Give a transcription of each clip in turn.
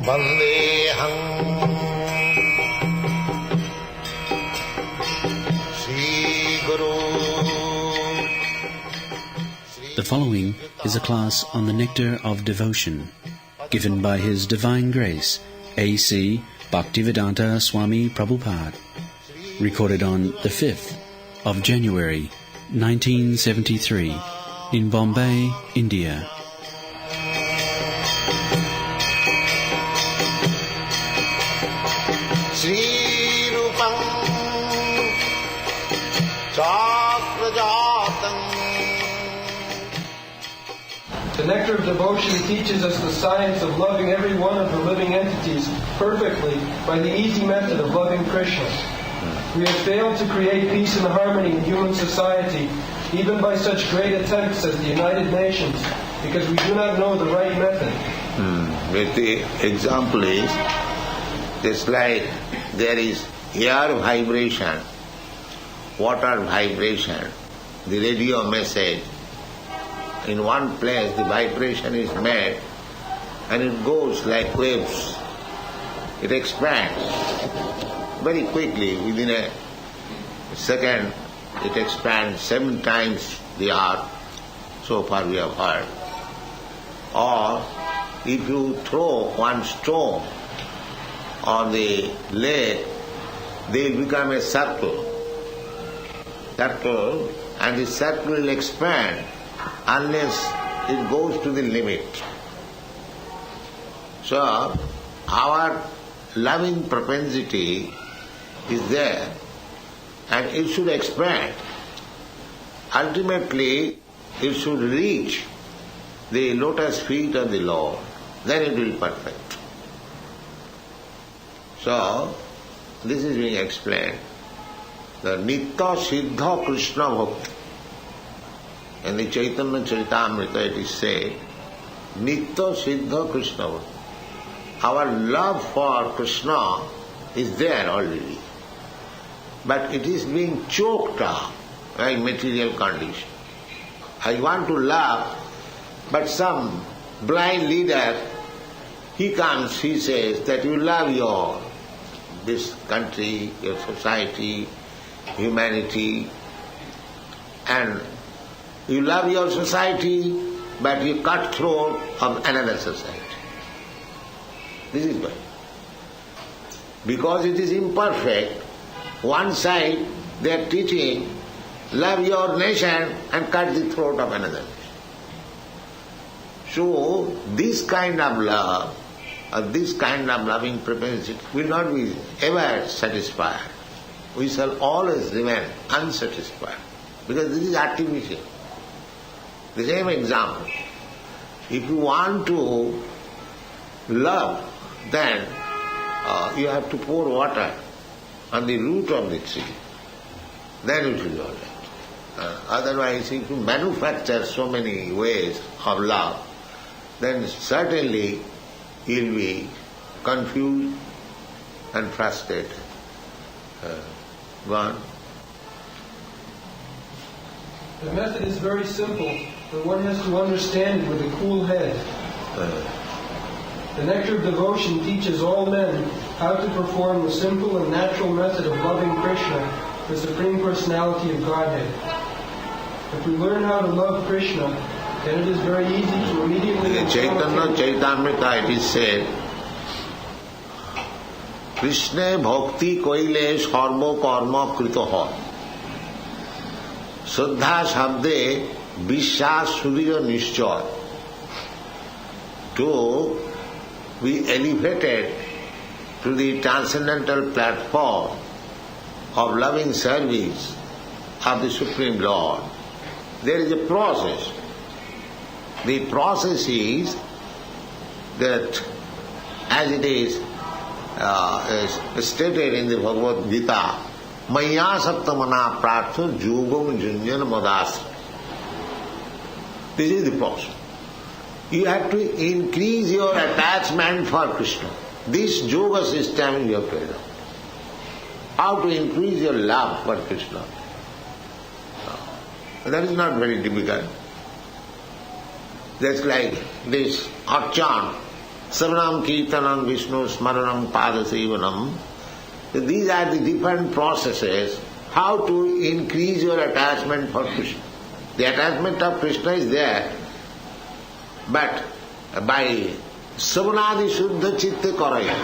Vandeham Sri Guru. The following is a class on the Nectar of Devotion, given by His Divine Grace, A.C. Bhaktivedanta Swami Prabhupada, recorded on the 5th of January, 1973, in Bombay, India. Sri Rupam Chakrajatam. The Nectar of Devotion teaches us the science of loving every one of the living entities perfectly by the easy method of loving Krishna. We have failed to create peace and harmony in human society, even by such great attempts as the United Nations, because we do not know the right method. With the example is, just like there is air vibration, water vibration, the radio message. In one place the vibration is made and it goes like waves. It expands very quickly. Within a second it expands 7 times the earth, so far we have heard. Or if you throw one stone on the lake, they will become a circle, and the circle will expand unless it goes to the limit. So, our loving propensity is there and it should expand. Ultimately, it should reach the lotus feet of the Lord. Then it will be perfect. So, this is being explained. The Nitya Siddha Krishna Bhakti. In the Chaitanya Charitamrita it is said, Nitya Siddha Krishna Bhakti. Our love for Krishna is there already. But it is being choked up by material condition. I want to love, but some blind leader, he comes, he says that you love this country, your society, humanity, and you love your society, but you cut throat of another society. This is why. Because it is imperfect, one side they are teaching, love your nation and cut the throat of another nation. So, this kind of love, or this kind of loving propensity will not be ever satisfied. We shall always remain unsatisfied, because this is artificial. The same example. If you want to love, then you have to pour water on the root of the tree. Then it will be all right. Otherwise, if you manufacture so many ways of love, then certainly you will be confused and frustrated. One. The method is very simple, but one has to understand it with a cool head. The Nectar of Devotion teaches all men how to perform the simple and natural method of loving Krishna, the Supreme Personality of Godhead. If we learn how to love Krishna, then it is very easy to immediately... In Chaitanya Charitamrita it is said, Krishna bhakti koile sarva karma kritoha. Shraddha shabde vishwas surya nishchay. To be elevated to the transcendental platform of loving service of the Supreme Lord, there is a process. The process is that, as it is stated in the Bhagavad Gita, Maya Saptamana Prartha Yogam Junjan Madasra. This is the process. You have to increase your attachment for Krishna. This yoga system you have to learn. How to increase your love for Krishna. That is not very difficult. Just like this Archan, Savanam Kirtanam Vishnu Smaranam Padasevanam. These are the different processes how to increase your attachment for Krishna. The attachment of Krishna is there, but by Savanadi Shuddha Chitte Karaya.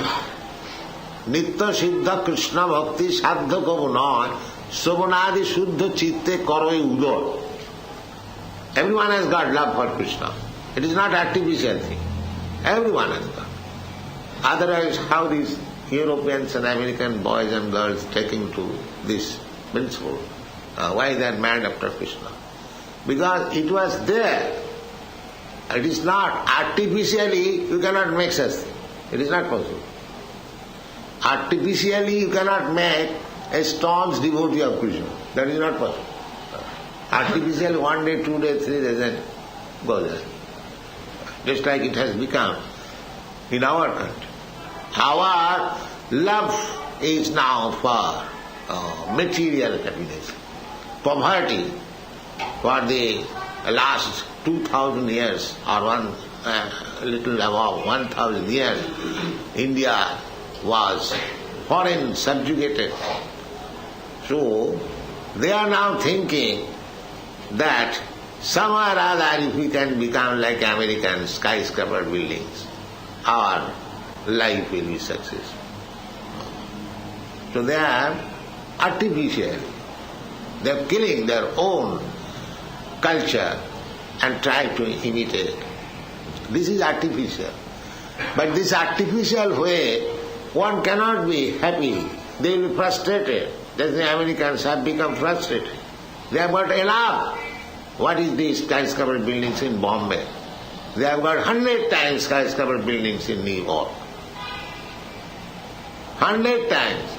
Nitya Siddha Krishna Bhakti Sadha Kavana Savanadi Shuddha Chitte Karaya Udor. Everyone has got love for Krishna. It is not artificial thing. Everyone has got. Otherwise, how these Europeans and American boys and girls taking to this principle? Why they are mad after Krishna? Because it was there. It is not artificially, you cannot make such thing. It is not possible. Artificially you cannot make a staunch devotee of Krishna. That is not possible. Artificially 1 day, 2 days, 3 days, and go there. Just like it has become in our country. Our love is now for material happiness. Poverty for the last 2000 years or little above 1000 years, India was foreign subjugated. So they are now thinking that somewhere or other if we can become like American skyscraper buildings, our life will be successful. So they are artificial. They are killing their own culture and try to imitate. This is artificial. But this artificial way, one cannot be happy. They will be frustrated. That's the Americans have become frustrated. They have got enough. What is these skyscraper buildings in Bombay? They have got 100 times skyscraper buildings in New York. 100 times.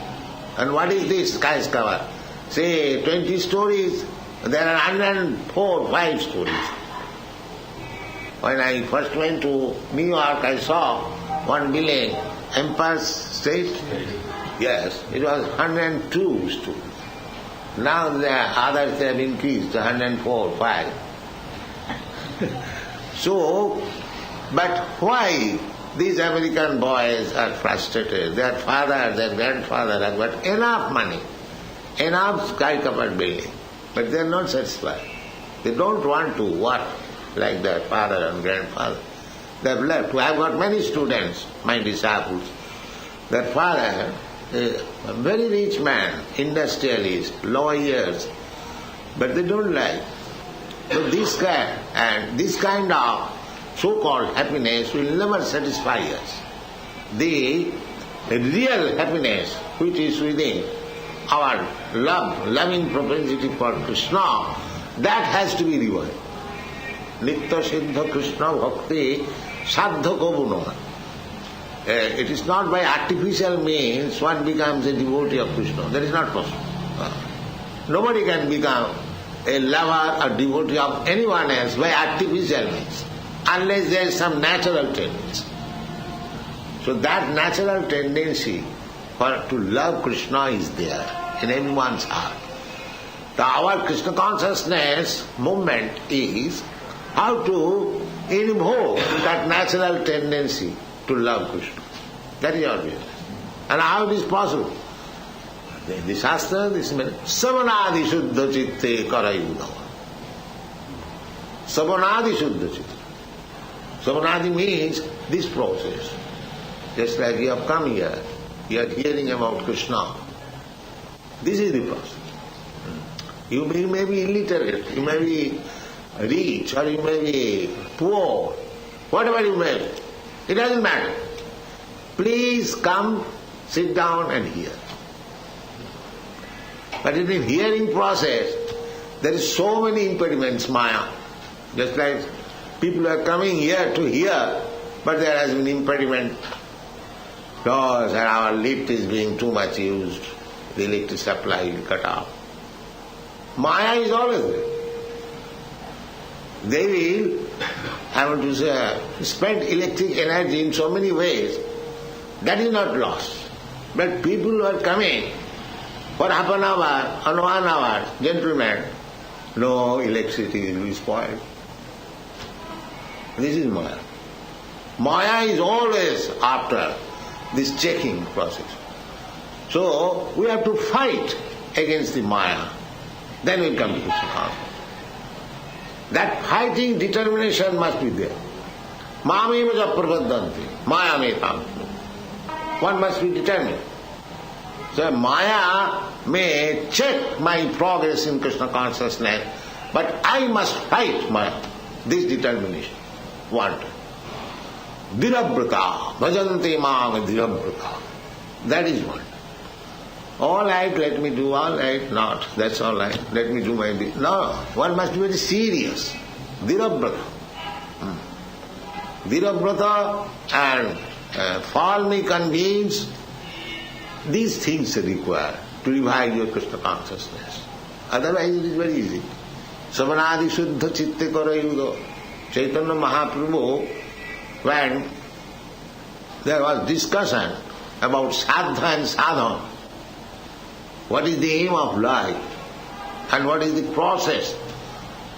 And what is this skyscraper? Say 20 stories, there are 104, 5 stories. When I first went to New York, I saw one building, Empire State. Yes, it was 102 stories. Now the others have increased to 104, 5. So, but why these American boys are frustrated? Their father, their grandfather have got enough money, enough skyscraper building, but they are not satisfied. They don't want to work like their father and grandfather. They have left. I have got many students, my disciples. Their father, a very rich man, industrialist, lawyers, but they don't like. So this kind of so-called happiness will never satisfy us. The real happiness which is within our loving propensity for Krishna, that has to be revived. Nitya Siddha Krishna Bhakti Sadha Kavuna. It is not by artificial means one becomes a devotee of Krishna. That is not possible. Nobody can become a lover or devotee of anyone else by artificial means, unless there is some natural tendency. So that natural tendency to love Krishna is there in everyone's heart. Our Krishna consciousness movement is how to invoke that natural tendency to love Krishna. That is our business. And how it is possible? In the Shastra, this means Savanadi Shuddha Chitte Karayudava. Savanadi Shuddha Chitte. Savanadi means this process. Just like you have come here, you are hearing about Krishna. This is the process. You may be illiterate, you may be rich, or you may be poor, whatever you may be. It doesn't matter. Please come, sit down and hear. But in the hearing process, there is so many impediments, Maya. Just like people are coming here to hear, but there has been impediment. Because our lift is being too much used, the electric supply will cut off. Maya is always there. They will, I want to say, spend electric energy in so many ways. That is not lost. But people who are coming for half an hour or 1 hour, gentlemen, no electricity will be spoiled. This is Maya. Maya is always after this checking process. So we have to fight against the Maya. Then we come to Krishna consciousness. That fighting determination must be there. Mameva japrapaddanti, Maya metam. One must be determined. So Maya may check my progress in Krishna consciousness, but I must fight Maya. This determination. One. Dhirabrata, bhajanti mam dhirabrata. That is one. All right, let me do, all right, not. That's all right. Let me do my bit. No, one must be very serious. Dhirabrata. Dhirabrata and firmly convinced. These things are required to revive your Krishna consciousness. Otherwise it is very easy. Savanadi Shuddha Chitte Karayuga. Chaitanya Mahaprabhu, when there was discussion about sadha and sadhana, what is the aim of life and what is the process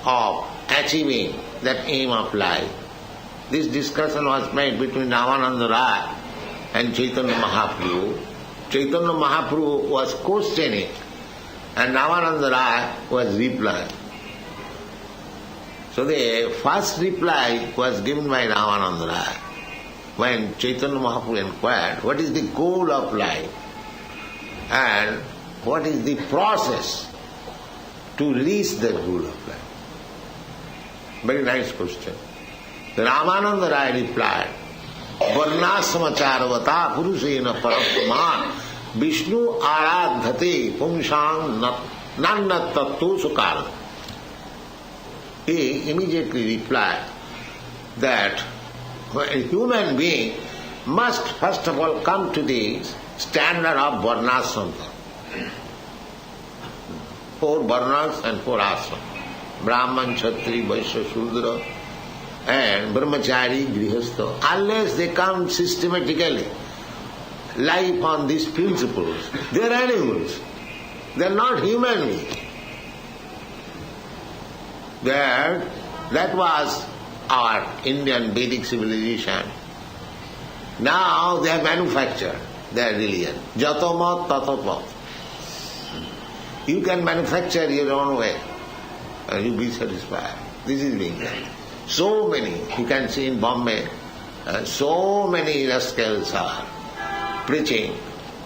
of achieving that aim of life. This discussion was made between Ramananda Rai and Chaitanya Mahaprabhu. Chaitanya Mahaprabhu was questioning and Ramananda Rai was replying. So the first reply was given by Ramananda Rai when Chaitanya Mahaprabhu inquired, what is the goal of life and what is the process to reach the goal of life? Very nice question. The Ramananda Rai replied, Varnasamacharavata Purusena Parapuman Vishnu Aradhate Pumshang Nanna Tattu Sukara. He immediately replied that a human being must first of all come to the standard of Varnasama. 4 Varnas and 4 Ashrama. Brahman, Kshatri, Vaishya, Shudra and Brahmachari, Grihastha. Unless they come systematically, life on these principles, they are animals. They are not human beings. That was our Indian Vedic civilization. Now they have manufactured their religion. Jatamat tatapat. You can manufacture your own way and you be satisfied. This is being done. So many, you can see in Bombay, so many rascals are preaching.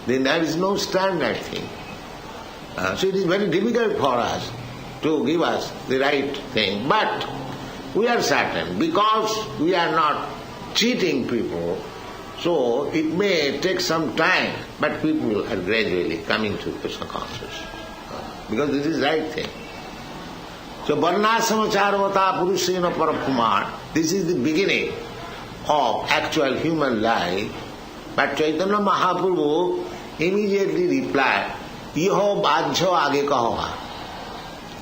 Then there is no standard thing. So it is very difficult for us to give us the right thing. But we are certain, because we are not cheating people, so it may take some time, but people are gradually coming to Krishna consciousness. Because this is the right thing. So Varnasamacharvata Purusena Parapuman, this is the beginning of actual human life. But Chaitanya Mahaprabhu immediately replied, Iho bhajya age kahoga.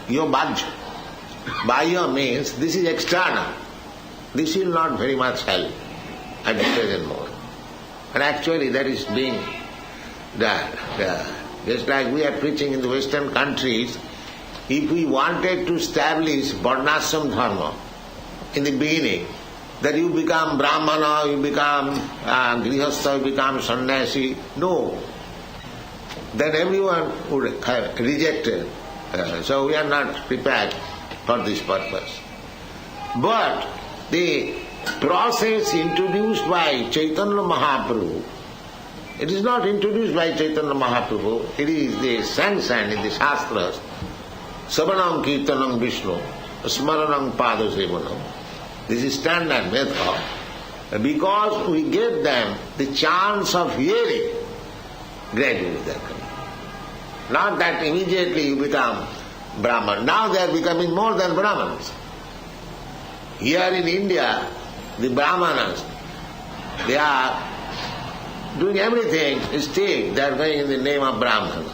Iho bhajya. Bhaya means this is external. This will not very much help at the present moment. And actually that is being done. Just like we are preaching in the Western countries, if we wanted to establish Varnashram Dharma in the beginning, that you become Brahmana, you become Grihastha, you become Sannyasi, no. Then everyone would have rejected. So we are not prepared for this purpose. But the process introduced by Chaitanya Mahaprabhu, it is not introduced by Chaitanya Mahaprabhu, it is the sanctioned in the Shastras, Savanam Kirtanam Vishnu, Smaranam Pada Sevanam. This is standard method. Because we give them the chance of hearing, gradually they are coming. Not that immediately you become Brahman. Now they are becoming more than Brahmanas. Here in India, the Brahmanas, they are doing everything, still they are going in the name of Brahmana.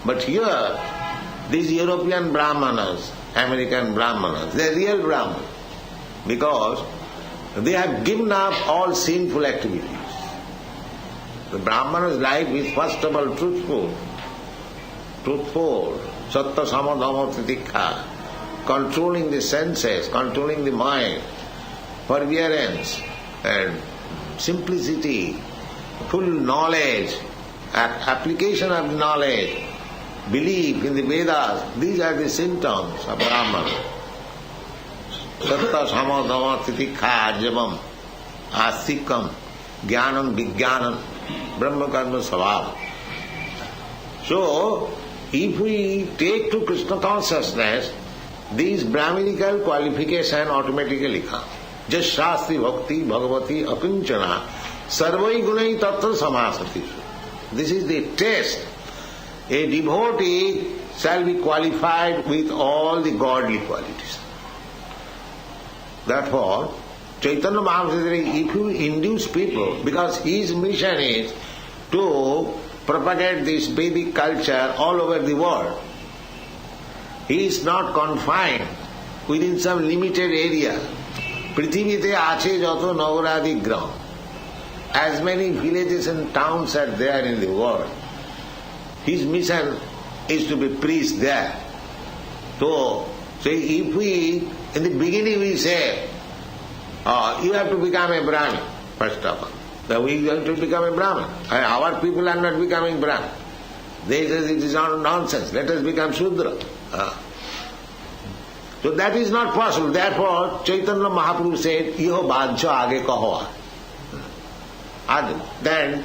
But here, these European Brahmanas, American Brahmanas, they are real Brahmanas because they have given up all sinful activities. The Brahmana's life is first of all truthful, sattva samadhama titikha, controlling the senses, controlling the mind, forbearance, and simplicity, full knowledge, application of knowledge, belief in the Vedas, these are the symptoms of Brahman. Satta sama dhamma titikha arjavam astikam jnanam vijnanam brahma karma svabha. So, if we take to Krishna consciousness, these Brahminical qualification automatically come. Just Shastri Bhakti Bhagavati Akinchana Sarvai Gunai Tatra Samasati. This is the test. A devotee shall be qualified with all the godly qualities. Therefore, Chaitanya Mahaprabhu, if you induce people, because his mission is to propagate this Vedic culture all over the world, he is not confined within some limited area. Prithivite ache jato nagaradi gram. As many villages and towns are there in the world. His mission is to be preached there. So if we, in the beginning we say, you have to become a Brahmin, first of all. Then we have to become a Brahmin. Our people are not becoming Brahmin. They say it is not nonsense, let us become Shudra. So that is not possible. Therefore, Chaitanya Mahaprabhu said, Iho bhajya age kaho. Then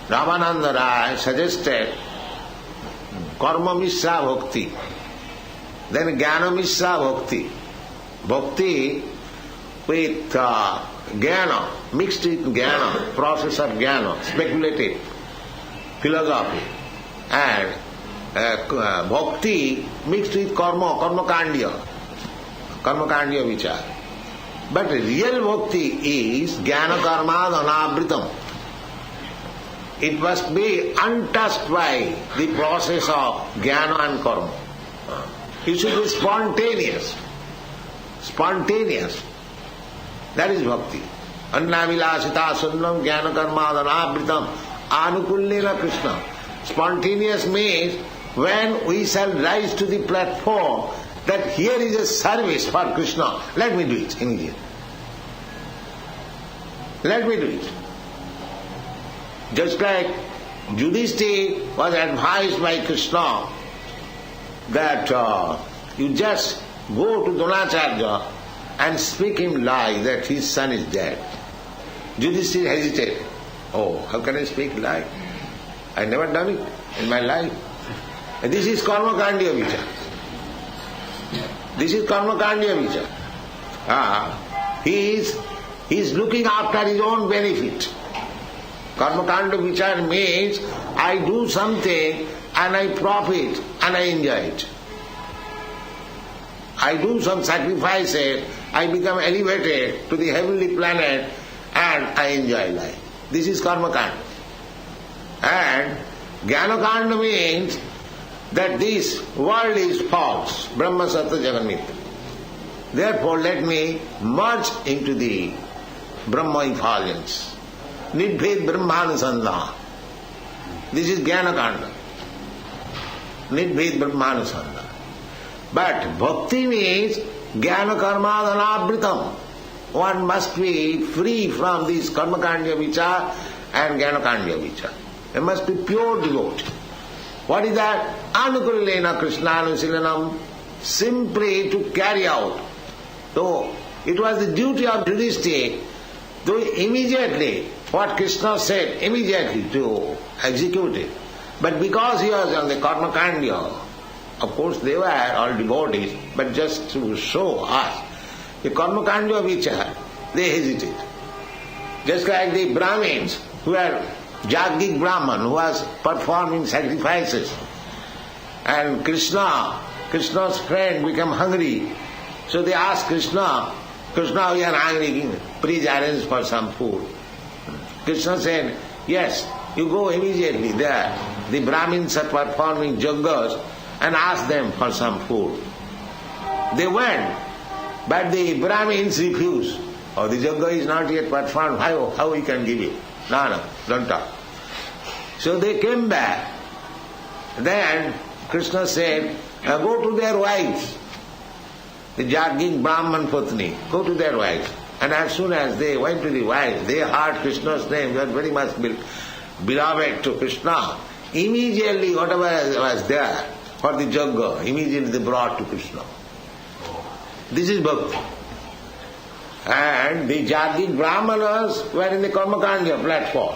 Ramananda Rai suggested Karma Mishra Bhakti. Then Jnana Mishra Bhakti. Bhakti with Jnana, mixed with Jnana, process of Jnana, speculative philosophy. And Bhakti mixed with Karma, Karma Kandya Vichar. But real Bhakti is Jnana Karma Dhanabritam. It must be untouched by the process of Jnana and Karma. It should be spontaneous. Spontaneous. That is Bhakti. Annavilasita sunnam Jnana Karma Dhanabritam Anukullena Krishna. Spontaneous means when we shall rise to the platform that here is a service for Krishna, let me do it immediately. Let me do it. Just like Yudhishthira was advised by Krishna that you just go to Dronacharya and speak him lie that his son is dead. Yudhishthira hesitated. Oh, how can I speak lie? I never done it in my life. And this is Karma Kandya Vichar. This is Karma Kandya Vichar. He is looking after his own benefit. Karma Kandya Vichar means I do something and I profit and I enjoy it. I do some sacrifices, I become elevated to the heavenly planet and I enjoy life. This is Karma Kanda. And Jnana Kanda means that this world is false, Brahma Sattva Jagan Mithya. Therefore let me merge into the Brahma effulgence. Nidbhed Brahmanusandha. This is Jnana Kanda. Nidbhed Brahmanusandha. But Bhakti means Jnana Karma Dhanabritam. One must be free from this Karma Kandya Vichar and Jnana Kandya Vichar. There must be pure devotee. What is that? Anukullena Krishnānusilanam. Simply to carry out. So it was the duty of Yudhishthira to immediately, what Krishna said, immediately to execute it. But because he was on the Karma Kandya, of course they were all devotees, but just to show us, the Karma Kandya Vichar, they hesitate. Just like the Brahmins who were Jagdik Brahman who was performing sacrifices, and Krishna's friend became hungry. So they asked Krishna, we are hungry, please arrange for some food. Krishna said, yes, you go immediately there. The Brahmins are performing yajnas and ask them for some food. They went, but the Brahmins refused. Oh, the yajna is not yet performed, how we can give it? No, don't talk. So they came back. Then Krishna said, go to their wives. The Jagdik Brahman Patni, go to their wives And as soon as they went to the wife, they heard Krishna's name, they were very much beloved to Krishna. Immediately whatever was there for the yajna, immediately they brought to Krishna. This is bhakti. And the Jati Brahmanas were in the Karmakanya platform,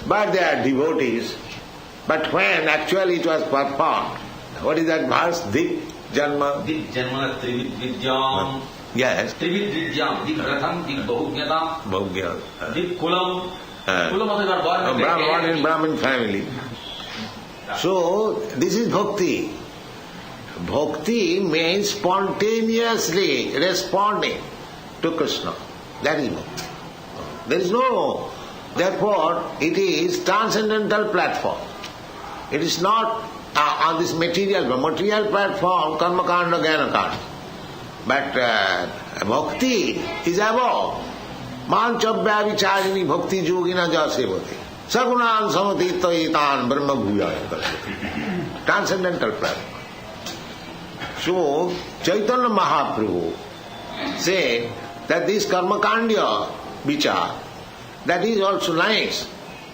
but they are devotees. But when actually it was performed, what is that verse? Dik Janma? Dik Janma Trivid Vidyam. Yes. Trivid Vidyam. Dik Ratham, Dik Bahugyatam. Bahugya. Dik Kulam. Kulam also got born in Brahmin family. So, this is bhakti. Bhakti means spontaneously responding to Krishna. That is bhakti. There is no... Therefore, it is transcendental platform. It is not on this material platform, karma kanda, jnana kanda. But bhakti is above. Manchabhya vicharini bhakti yogina jasevati. Sagunan samatitayitan brahma bhuyaya. Transcendental platform. So, Chaitanya Mahaprabhu said that this karma kandya vichar, that is also nice.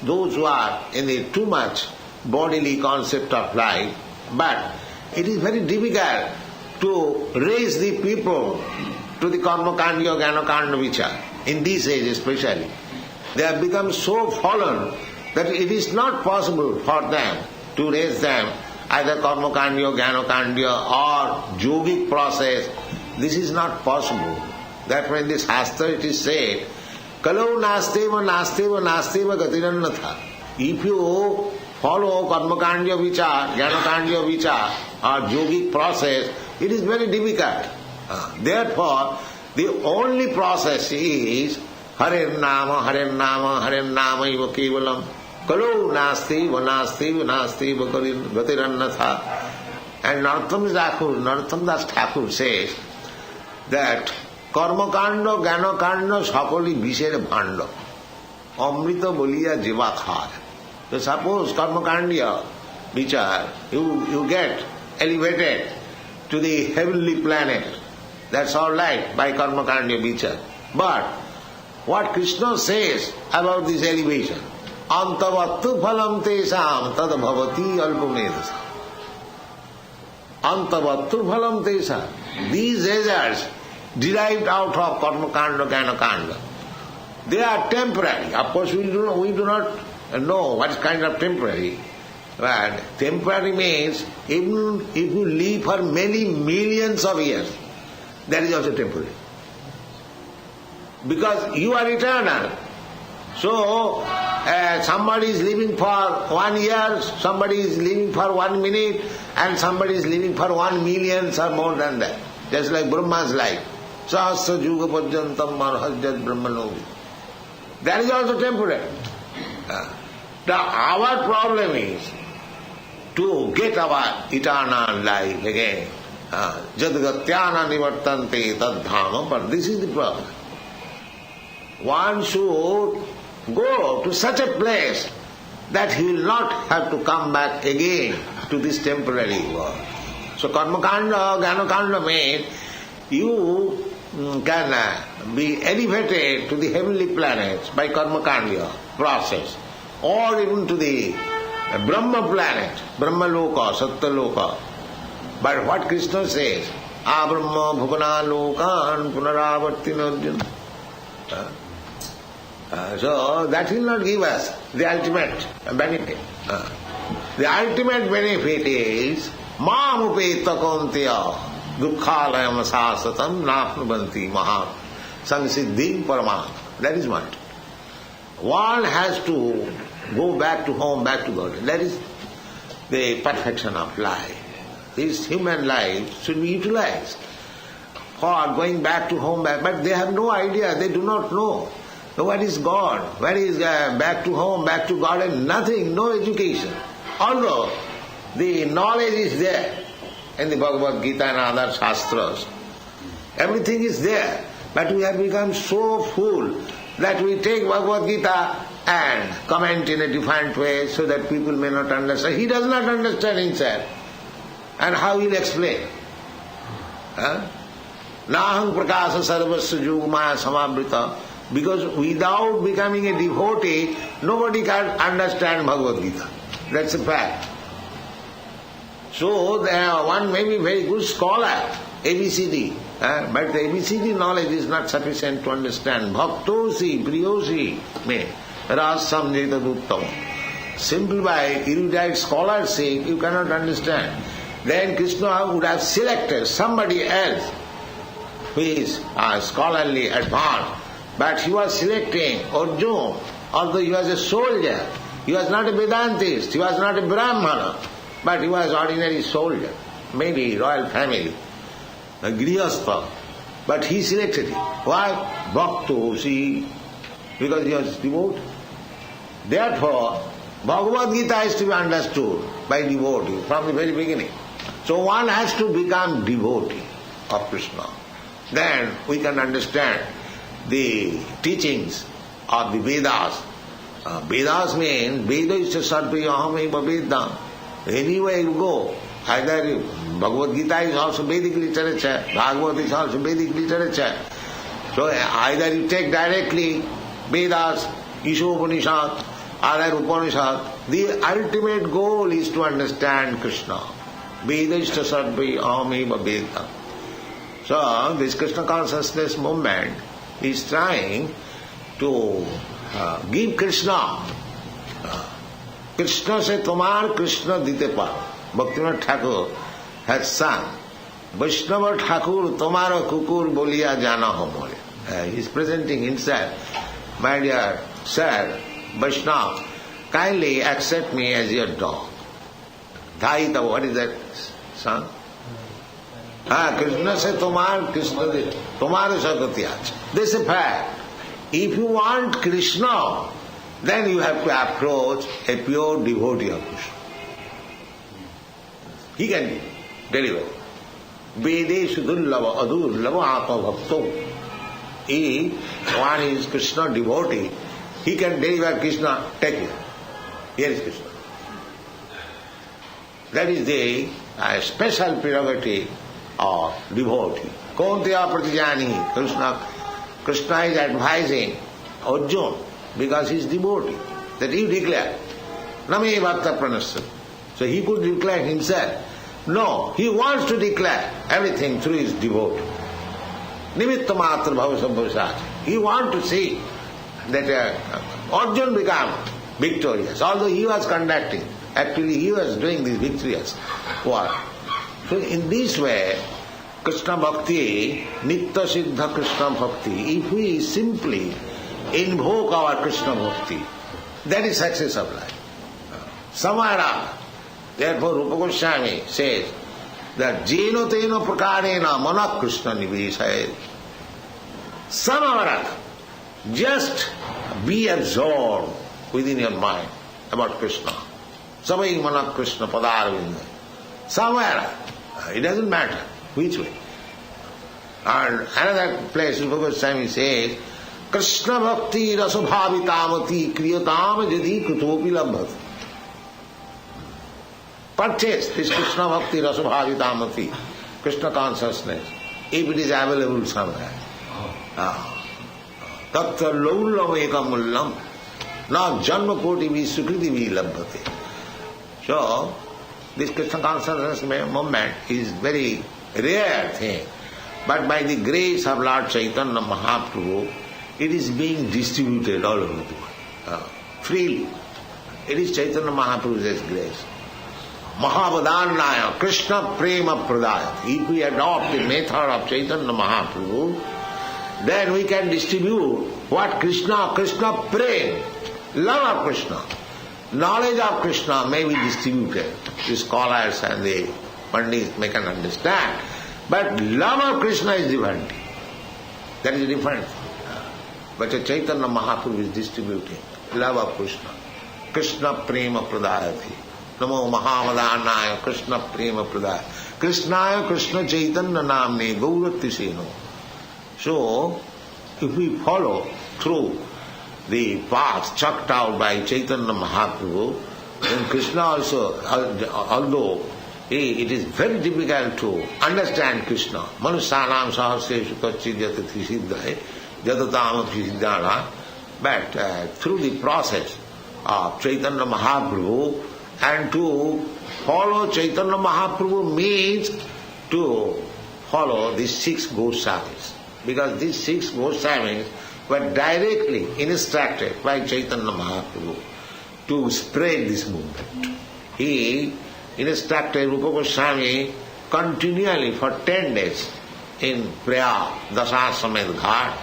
Those who are in the too much bodily concept of life, but it is very difficult to raise the people to the karma kandya, jnana kanda vichar. In this age especially, they have become so fallen that it is not possible for them to raise them either karma kandya, jnana kandya or yogic process. This is not possible. Therefore in this Shastra it is said, Kalau nasteva nasteva nasteva gatirannatha. If you follow karma kandya vichar, jnana kandya vichar or yogic process, it is very difficult. Therefore, the only process is Hare Nama, Hare Nama, Hare Nama iva kevalam. Kalau nasteva nasteva nasteva gatirannatha. And Narottam Das Thakur says that কর্মকাণ্ড জ্ঞানকাণ্ড সকলই বিষের ভাণ্ড অমৃত বলিয়া জিবা খায়. So suppose কর্মকাণ্ডিয়া বিচার, you get elevated to the heavenly planet. That's all right by karmakandiya vichar. But what Krishna says about this elevation, antavattu phalam tesam tad bhavati alpamedasam. Antavattu phalam tesam. These results derived out of karma kanda, jnana kanda, they are temporary. Of course we do not know what kind of temporary. But temporary means even if you live for many millions of years, that is also temporary. Because you are eternal. So somebody is living for 1 year, somebody is living for 1 minute, and somebody is living for 1 million or more than that. Just like Brahma's life. Sahasra Juga Pajantam Marhajat Brahmanovi. That is also temporary. Now our problem is to get our eternal life again. Jadgatyana nivartante tadbhama. But this is the problem. One should go to such a place that he will not have to come back again to this temporary world. So karma kanda, jnana kanda means you can be elevated to the heavenly planets by karma kanda process, or even to the Brahma planet, Brahma loka, Satya loka. But what Krishna says, Abrahma bhuvana lokan punaravartina Arjuna. So that will not give us the ultimate benefit. The ultimate benefit is Mam upeta kaunteya dukkhalayam sasatam napnubanti maha samsiddhim paramah. That is what. One has to go back to home, back to God. That is the perfection of life. This human life should be utilized for going back to home, but they have no idea, they do not know. What is God? Where is back to home, back to God, and nothing, no education. Although the knowledge is there in the Bhagavad Gita and other Shastras. Everything is there, but we have become so full that we take Bhagavad Gita and comment in a different way so that people may not understand. He does not understand himself. And how he will explain? Naham prakasa sarvasya yugmaya samavrita. Because without becoming a devotee, nobody can understand Bhagavad Gita. That's a fact. So one may be very good scholar, ABCD, but the ABCD knowledge is not sufficient to understand. Bhaktosi, priyosi, me, rasam jetaduttam. Simply by erudite scholarship, you cannot understand. Then Krishna would have selected somebody else who is scholarly advanced. But he was selecting Arjuna, although he was a soldier. He was not a Vedantist, he was not a Brahmana, but he was ordinary soldier, maybe royal family, a Grihastha. But he selected him. Why? Bhakto, see, because he was devoted. Therefore, Bhagavad Gita is to be understood by devotee from the very beginning. So one has to become devotee of Krishna. Then we can understand the teachings of the Vedas. Vedas mean, Veda is a sarve aham eva Vedam. Anywhere you go, either Bhagavad Gita is also Vedic literature, Bhagavad is also Vedic literature. So either you take directly Vedas, Ishopanishad, other Upanishad, the ultimate goal is to understand Krishna. Veda is a sarve aham eva Vedam. So this Krishna consciousness movement is trying to give Krishna. Krishna se tomar Krishna dite par. Bhaktivinoda Thakur has sung, Vaishnava Thakur tomara kukur bolia jana homore. He is presenting himself, my dear sir, Vaishnava, kindly accept me as your dog. Dhaita, what is that song? Krishna se tomar Krishna dite, tomare sakati acha. This is a fact. If you want Krishna, then you have to approach a pure devotee of Krishna. He can deliver. Vedeshu dullava adurlava atma bhakto. If one is Krishna devotee, he can deliver Krishna, take it. Here is Krishna. That is the special prerogative of devotee. Kaunteya pratijani, Krishna is advising Arjuna because he is devotee, that you declare, Name Bhakta Pranasya. So he could declare himself. No, he wants to declare everything through his devotee. Nimitta matra bhavasambhasat. He wants to see that Arjuna become victorious. Although he was conducting, actually he was doing this victorious work. So in this way, Krishna Bhakti, Nitya Siddha Krishna Bhakti, if we simply invoke our Krishna Bhakti, that is success of life. Samara. Therefore Rupa Goswami says that Jeno Teno Prakarena Mana Krishna Nivesaya. Samara. Just be absorbed within your mind about Krishna. Samai Mana Krishna Padarvinda. Somewhere. It doesn't matter which way. And another place, Rupa Goswami says, Krishna Bhakti Rasabhavitamati Kriyatam Jadi Kutopi Labhat. Purchase this Krishna Bhakti Rasabhavitamati, Krishna consciousness, if it is available somewhere. Tattva laulam ekamullam, na janma koti vi sukriti vi labhate. So, this Krishna consciousness movement is very rare thing. But by the grace of Lord Chaitanya Mahaprabhu, it is being distributed all over the world. Freely. It is Chaitanya Mahaprabhu's grace. Mahavadannaya, Krishna Prema Pradaya. If we adopt the method of Chaitanya Mahaprabhu, then we can distribute what Krishna Prema, love of Krishna. Knowledge of Krishna may be distributed. The scholars and the pandits may can understand. But love of Krishna is different. That is different. But Chaitanya Mahaprabhu is distributing love of Krishna. Krishna Prema Pradayati. Namo Mahavadannaya Krishna Prema Pradaya. Krishnaya Krishna Chaitanya Namne Gauratiseno. So, if we follow through the path chalked out by Chaitanya Mahaprabhu, then Krishna also, although It is very difficult to understand Krishna. Manusyanam sahasreshu kachchidyatati siddhaye jatatamati siddhana. But through the process of Chaitanya Mahaprabhu, and to follow Chaitanya Mahaprabhu means to follow these 6 Goswamis. Because these 6 Goswamis were directly instructed by Chaitanya Mahaprabhu to spread this movement. He instructed Rupa Goswami continually for 10 days in Prayag, Dasasamed Ghat.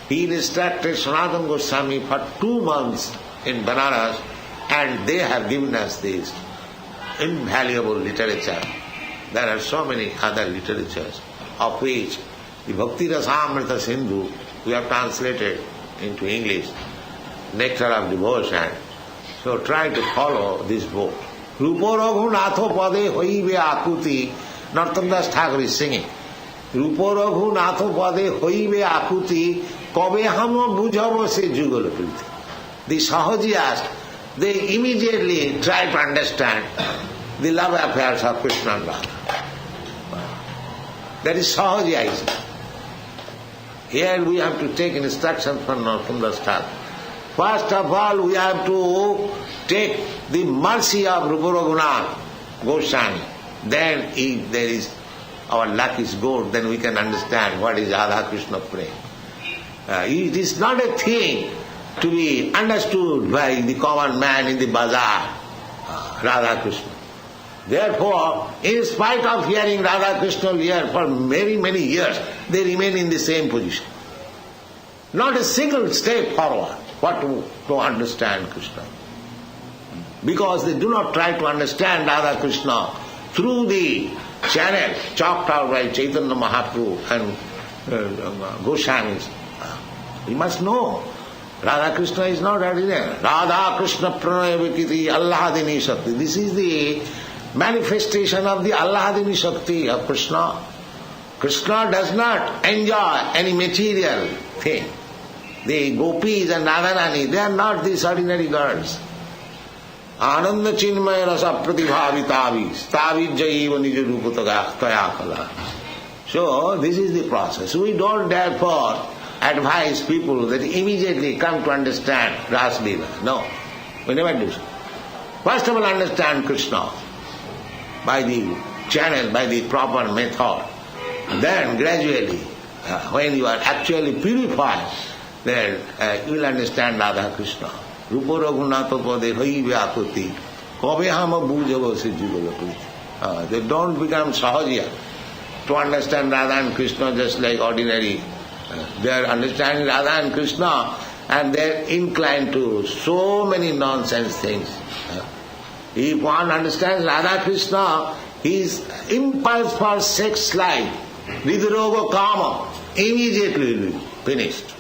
He instructed Sanatana Goswami for 2 months in Banaras, and they have given us this invaluable literature. There are so many other literatures, of which the Bhakti Rasamrita Sindhu we have translated into English, Nectar of Devotion. So try to follow this book. Rupa Raghunatho Pade Hoibe Akuti, Narottam Das Thakur is singing. Rupa Raghunatho Pade Hoibe Akuti, Kobe Hamo Bujhavo Se Jugala Priti. The Sahajiyas, they immediately try to understand the love affairs of Krishna and Radha. That is Sahajiyism. Here we have to take instruction from Narottam Das Thakur. First of all, we have to take the mercy of Rupa Raghunath Goswami. Then if there is, our luck is good, then we can understand what is Radha Krishna Prem. It is not a thing to be understood by the common man in the bazaar, Radha Krishna. Therefore, in spite of hearing Radha Krishna here for many, many years, they remain in the same position. Not a single step forward to understand Krishna. Because they do not try to understand Radha Krishna through the channel chalked out by Chaitanya Mahaprabhu and Goswamis. We must know Radha Krishna is not ordinary. Radha Krishna Pranaya Vikiti Allahadini Shakti. This is the manifestation of the Allahadini Shakti of Krishna. Krishna does not enjoy any material thing. The gopis and Radharani, they are not these ordinary girls. Ananda Chinmaya Rasa Pratibhavitavi Stavi Jaiva Nija Rupataya. So this is the process. We don't therefore advise people that immediately come to understand Ras Leela. No, we never do so. First of all, understand Krishna by the channel, by the proper method. Then gradually, when you are actually purified, then you will understand Radha Krishna. Rupa Raghunatha Pade Hoibe Akuti, Kobe Hama Bujava Se Jugala Priti. They don't become Sahajiya to understand Radha and Krishna just like ordinary. They are understanding Radha and Krishna, and they are inclined to so many nonsense things. If one understands Radha Krishna, his impulse for sex life, Ridroga Kama, immediately will be finished.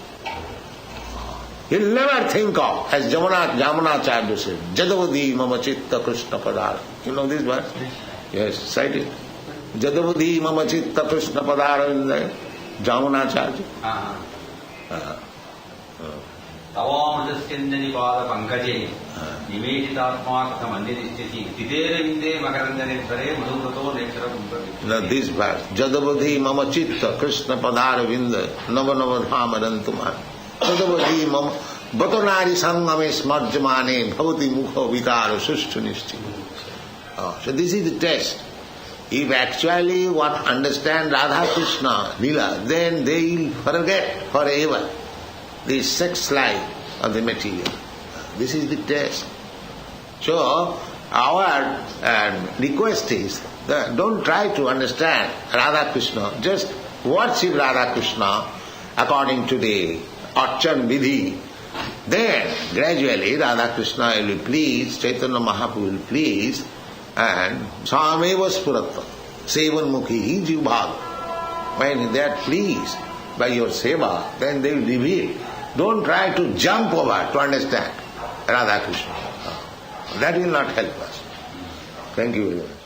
He'll never think of, as Jamunacharya said, Jadavadi Mama Chitta Krishna Padara. You know this verse? Yes, cite it. Jadavadi Mama Chitta Krishna Padara is there. Jamunacharya. Tavamrtaskyandani pada pankaje nimeditatma katha mandirishyasi tiderinde makarandhaneshware madhubrato nekshara kumbhavi. Now this verse, Jadavadhi Mama Chitta Krishna Padara Vinda Nava Nava Dhamarantumah Jadavadhi Mama Batonari Sangame Smarjamane Bhavati Mukha Vitara Sushtunishti. So this is the test. If actually one understand Radha Krishna Lila, then they will forget forever the sex life of the material. This is the test. So our request is that don't try to understand Radha Krishna, just worship Radha Krishna according to the Archan Vidhi. Then gradually Radha Krishna will be pleased, Chaitanya Mahaprabhu will be pleased, and Sameva Spuratta, Sevan Mukhi Jivbhag. When they are pleased by your seva, then they will reveal. Don't try to jump over to understand Radha Krishna. That will not help us. Thank you very much.